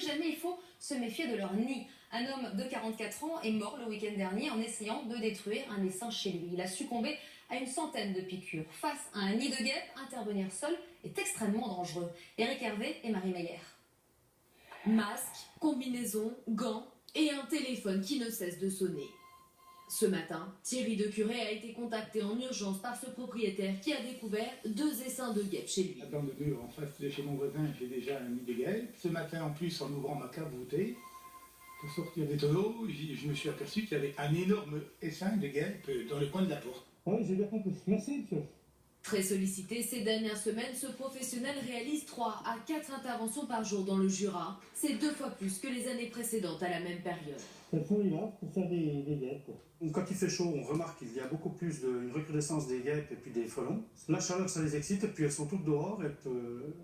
jamais il faut se méfier de leur nid. Un homme de 44 ans est mort le week-end dernier en essayant de détruire un essaim chez lui. Il a succombé à une centaine de piqûres. Face à un nid de guêpes, intervenir seul est extrêmement dangereux. Éric Hervé et Marie Meyer. Masque, combinaison, gants et un téléphone qui ne cesse de sonner. Ce matin, Thierry Decuré a été contacté en urgence par ce propriétaire qui a découvert 2 essaims de guêpes chez lui. Dans le mur en face de chez mon voisin, j'ai déjà un nid de guêpes. Ce matin, en plus, en ouvrant ma cave voûtée, pour sortir des tonneaux, je me suis aperçu qu'il y avait un énorme essaim de guêpes dans le coin de la porte. Oui, j'ai bien compris. Merci, monsieur. Très sollicité ces dernières semaines, ce professionnel réalise 3 à 4 interventions par jour dans le Jura. C'est 2 fois plus que les années précédentes à la même période. Elles sont là pour faire des guêpes. Quand il fait chaud, on remarque qu'il y a beaucoup plus une recrudescence des guêpes et puis des frelons. La chaleur, ça les excite et puis elles sont toutes dehors.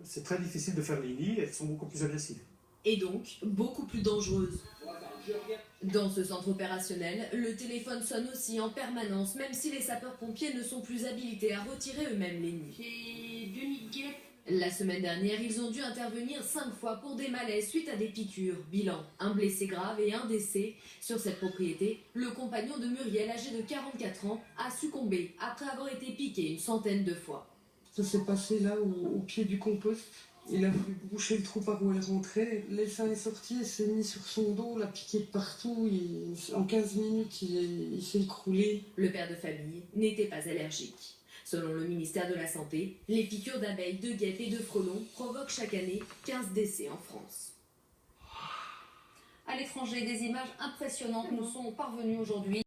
C'est très difficile de faire les nids, elles sont beaucoup plus agressives. Et donc, beaucoup plus dangereuses. Dans ce centre opérationnel, le téléphone sonne aussi en permanence, même si les sapeurs-pompiers ne sont plus habilités à retirer eux-mêmes les nids. J'ai 2 nids de guêpes. La semaine dernière, ils ont dû intervenir 5 fois pour des malaises suite à des piqûres. Bilan, un blessé grave et un décès. Sur cette propriété, le compagnon de Muriel, âgé de 44 ans, a succombé après avoir été piqué une centaine de fois. Ça s'est passé là, au pied du compost. Il a voulu boucher le trou par où elle rentrait. L'essaim est sorti, il s'est mis sur son dos, l'a piqué de partout. En 15 minutes, il s'est écroulé. Le père de famille n'était pas allergique. Selon le ministère de la Santé, les piqûres d'abeilles, de guêpes et de frelons provoquent chaque année 15 décès en France. À l'étranger, des images impressionnantes nous sont parvenues aujourd'hui.